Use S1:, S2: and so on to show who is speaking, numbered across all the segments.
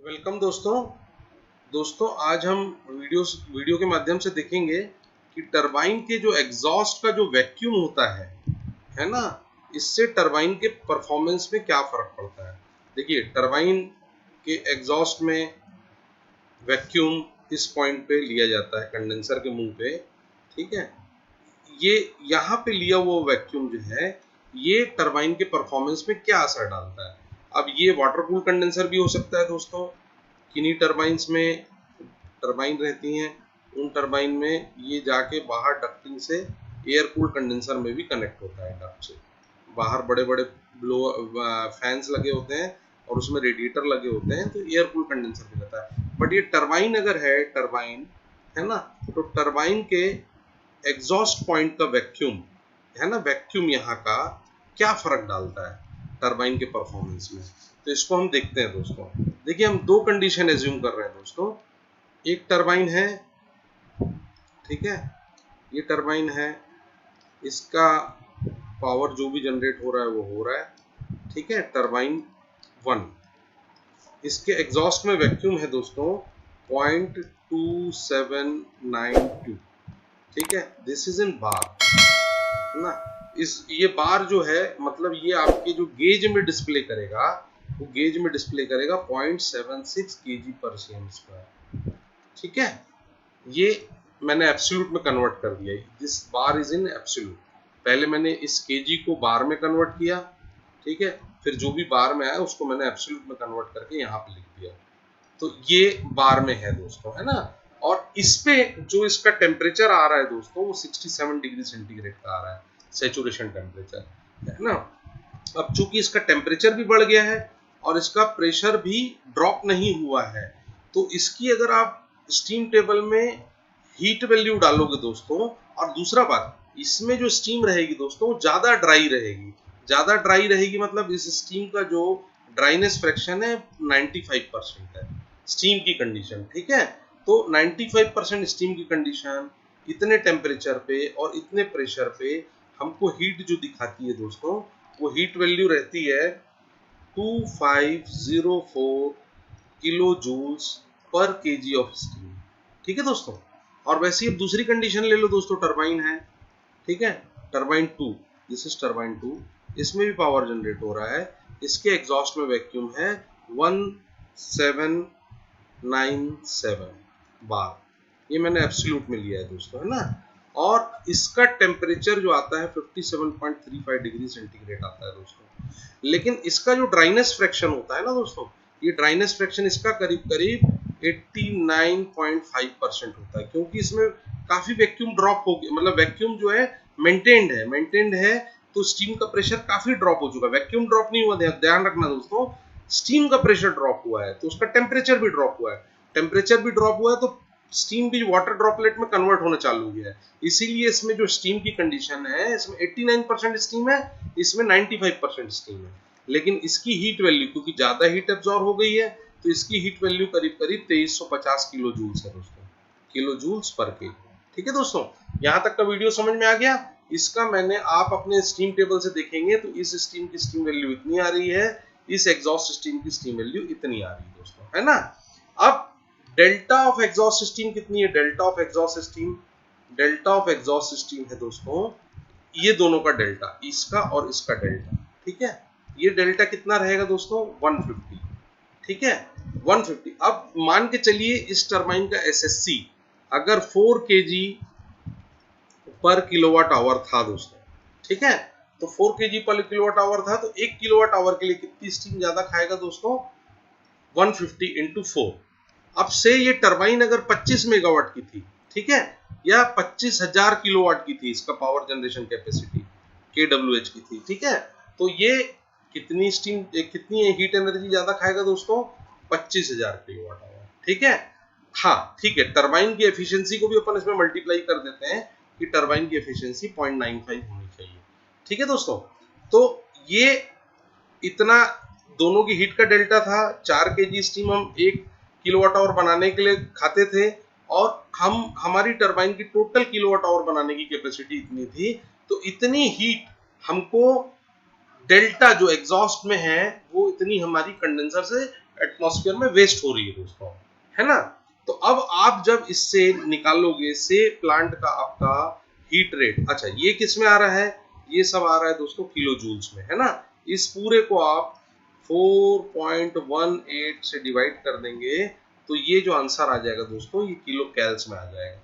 S1: Welcome दोस्तों आज हम वीडियो के माध्यम से देखेंगे कि टरबाइन के जो एग्जॉस्ट का जो वैक्यूम होता है ना, इससे टरबाइन के परफॉर्मेंस में क्या फर्क पड़ता है। देखिए, टरबाइन के एग्जॉस्ट में वैक्यूम इस पॉइंट पे लिया जाता है, कंडेंसर के मुंह पे। ठीक है, ये यहाँ पे लिया हुआ वैक्यूम जो है, ये टरबाइन के परफॉर्मेंस में क्या असर डालता है। अब ये वाटर कूल कंडेंसर भी हो सकता है दोस्तों। किन्हीं टरबाइन्स में टरबाइन रहती हैं, उन टरबाइन में ये जाके बाहर डक्टिंग से एयर कूल कंडेंसर में भी कनेक्ट होता है। डक्ट से बाहर बड़े बड़े ब्लो फैंस लगे होते हैं और उसमें रेडिएटर लगे होते हैं, तो एयर कूल कंडेंसर भी रहता है। बट ये टरबाइन अगर है, टरबाइन है ना, तो टरबाइन के एग्जॉस्ट पॉइंट का वैक्यूम है ना, वैक्यूम यहाँ का क्या फर्क डालता है टरबाइन के परफॉर्मेंस में। तो इसको हम देखते हैं दोस्तों। देखिए, हम दो कंडीशन एज्यूम कर रहे हैं दोस्तों। एक टरबाइन है, ठीक है, ये टरबाइन है, इसका पावर जो भी जनरेट हो रहा है वो हो रहा है, ठीक है। टरबाइन 1, इसके एग्जॉस्ट में वैक्यूम है दोस्तों 0.2792, ठीक है। दिस इज इन बार ना। ये बार जो है, मतलब ये आपके जो गेज में डिस्प्ले करेगा, वो गेज में डिस्प्ले करेगा 0.76 kg/cm², ठीक है। ये मैंने एब्सोल्यूट में कन्वर्ट कर दिया। This bar is in absolute. पहले मैंने इस केजी को बार में कन्वर्ट किया, ठीक है, फिर जो भी बार में आया उसको मैंने एब्सोल्यूट में कन्वर्ट करके यहाँ पे लिख दिया। तो ये बार में है दोस्तों, है ना। और इस पे जो इसका टेम्परेचर आ रहा है दोस्तों, वो 67 डिग्री सेंटीग्रेड का आ रहा है, सैचुरेशन टेम्परेचर, है ना। अब चूंकि इसका टेम्परेचर भी बढ़ गया है और इसका प्रेशर भी ड्रॉप नहीं हुआ है, तो इसकी अगर आप स्टीम टेबल में हीट वैल्यू डालोगे दोस्तों, और दूसरा बात, इसमें जो स्टीम रहेगी दोस्तों वो ज्यादा ड्राई रहेगी। ज्यादा ड्राई रहेगी मतलब इस स्टीम का जो ड्राइनेस फ्रैक्शन है 95% है स्टीम की कंडीशन, ठीक है। तो 95% स्टीम की कंडीशन इतने टेम्परेचर पे और इतने प्रेशर पे हमको हीट जो दिखाती है दोस्तों, वो हीट वैल्यू रहती है 2504 kilo joules per kg of steam, ठीक है दोस्तों। और वैसे ही दूसरी कंडीशन ले लो दोस्तों, टरबाइन है, ठीक है, टरबाइन 2, दिस इज टरबाइन 2, इसमें भी पावर जनरेट हो रहा है। इसके एग्जॉस्ट में वैक्यूम है 1797 बार, ये मैंने एब्सोल्यूट में लिया है दोस्तों, है ना। और इसका टेम्परेचर जो आता है 57.35 डिग्री सेंटीग्रेड आता है दोस्तों। लेकिन इसका जो ड्राइनेस फ्रैक्शन होता है ना दोस्तों, ये ड्राइनेस फ्रैक्शन इसका करीब करीब 89.5% होता है, क्योंकि इसमें काफी वैक्यूम ड्रॉप हो गया, मतलब वैक्यूम जो है मेंटेन्ड है, तो स्टीम का प्रेशर काफी ड्रॉप हो चुका है। वैक्यूम ड्रॉप नहीं हुआ, ध्यान रखना दोस्तों, स्टीम का प्रेशर ड्रॉप हुआ है, तो उसका टेम्परेचर भी ड्रॉप हुआ है। टेम्परेचर भी ड्रॉप हुआ है तो स्टीम भी वाटर ड्रॉपलेट में कन्वर्ट होना चालू हो गया है। इसीलिए इसमें जो स्टीम की कंडीशन है, इसमें 89% स्टीम है, इसमें 95% स्टीम है। लेकिन इसकी हीट वैल्यू, क्योंकि ज्यादा हीट एब्जॉर्ब हो गई है, तो इसकी हीट वैल्यू करीब करीब 2350 किलो जूल्स है दोस्तों, किलो जूल्स पर के, ठीक है दोस्तों। यहाँ तक का वीडियो समझ में आ गया। इसका मैंने, आप अपने स्टीम टेबल से देखेंगे तो इस स्टीम की स्टीम वैल्यू इतनी आ रही है, इस एग्जॉस्ट स्टीम की स्टीम वैल्यू इतनी आ रही है दोस्तों, है ना। अब डेल्टा ऑफ एग्जॉस्ट स्टीम कितनी है? डेल्टा ऑफ एग्जॉस्ट स्टीम है दोस्तों, ये दोनों का डेल्टा, इसका और इसका डेल्टा, ठीक है। ये डेल्टा कितना रहेगा दोस्तों? 150, ठीक है, 150। अब मान के चलिए इस टरबाइन का एसएससी अगर 4 kg पर किलोवाट आवर था दोस्तों, ठीक है, तो 4 kg पर किलोवाट आवर था, तो 1 किलोवाट आवर के लिए कितनी स्टीम ज्यादा खाएगा दोस्तों? 150 इंटू 4। अब से ये टरबाइन अगर 25 मेगावाट की थी, ठीक है, या 25,000 किलोवाट की थी, इसका पावर जनरेशन कैपेसिटी KWH की थी, ठीक है, तो ये कितनी स्टीम, कितनी हीट एनर्जी ज्यादा खाएगा दोस्तों? 25,000 किलोवाट आवर, ठीक है। हाँ, ठीक है, टरबाइन की एफिशिएंसी को भी अपन इसमें मल्टीप्लाई कर देते हैं कि टरबाइन की एफिशिएंसी 0.95 होनी चाहिए, ठीक है दोस्तों। तो ये इतना दोनों की हीट का डेल्टा था। 4 kg स्टीम हम 1 किलोवाट आवर बनाने के लिए खाते थे, और हमारी टरबाइन की टोटल किलोवाट आवर बनाने की कैपेसिटी इतनी थी, तो इतनी हीट हमको डेल्टा जो एग्जॉस्ट में है, वो इतनी हमारी कंडेंसर से एटमॉस्फेयर में वेस्ट हो रही है दोस्तों, है ना। तो अब आप जब इससे निकालोगे से प्लांट का आपका हीट रेट, अच्छा ये किस में आ रहा है, ये सब आ रहा है दोस्तों किलो जूल्स में, है ना। इस पूरे को आप 4.18 से डिवाइड कर देंगे तो ये जो आंसर आ जाएगा दोस्तों ये किलो कैल्स में आ जाएगा,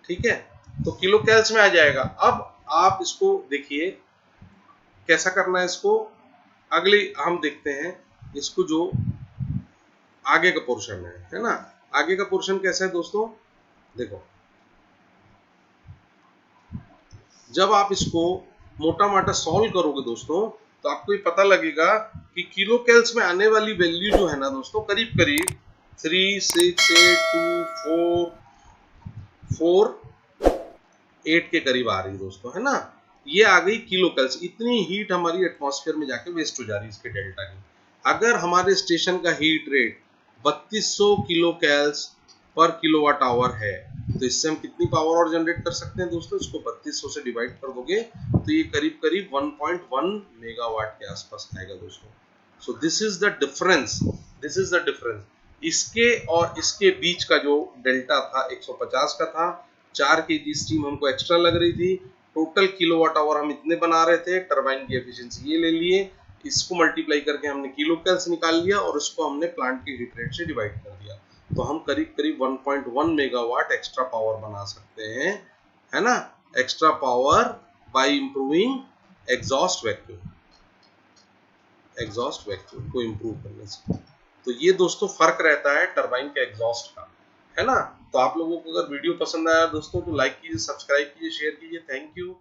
S1: ठीक है। तो किलो कैल्स में आ जाएगा। अब आप इसको देखिए कैसा करना है इसको, अगले हम देखते हैं इसको जो आगे का पोर्शन है ना। आगे का पोर्शन कैसा है दोस्तों, देखो जब आप इसको मोटा माटा सॉल्व करोगे दोस्तों तो आपको ये पता लगेगा कि किलो कैल्स में आने वाली वैल्यू जो है ना दोस्तों करीब करीब 3682448 के करीब आ रही है दोस्तों, है ना। ये आ गई किलो कैल्स, इतनी हीट हमारी एटमॉस्फेयर में जाके वेस्ट हो जा रही है इसके डेल्टा की। अगर हमारे स्टेशन का हीट रेट 3200 किलो कैल्स पर किलोवाट आवर है तो इससे हम कितनी पावर और जनरेट कर सकते हैं दोस्तों, इसको 3200 से डिवाइड कर दोगे तो ये करीब करीब 1.1 मेगावाट के आसपास आएगा दोस्तों। So this is the difference, this is the difference. इसके और इसके बीच का जो डेल्टा था 150 का था, 4 केजी स्टीम हमको एक्स्ट्रा लग रही थी, टोटल किलोवाट आवर हम इतने बना रहे थे, टरबाइन की एफिशिएंसी ये ले लिए, इसको मल्टीप्लाई करके हमने किलो कैल्स निकाल लिया और इसको हमने प्लांट की हीट रेट से डिवाइड कर दिया, तो हम करीब करीब 1.1 मेगावाट एक्स्ट्रा पावर बना सकते हैं, है ना। Extra power bye improving exhaust vacuum, exhaust vacuum को इंप्रूव करने से। तो ये दोस्तों फर्क रहता है टरबाइन के एग्जॉस्ट का, है ना। तो आप लोगों को अगर वीडियो पसंद आया दोस्तों तो लाइक कीजिए, सब्सक्राइब कीजिए, शेयर कीजिए। Thank you.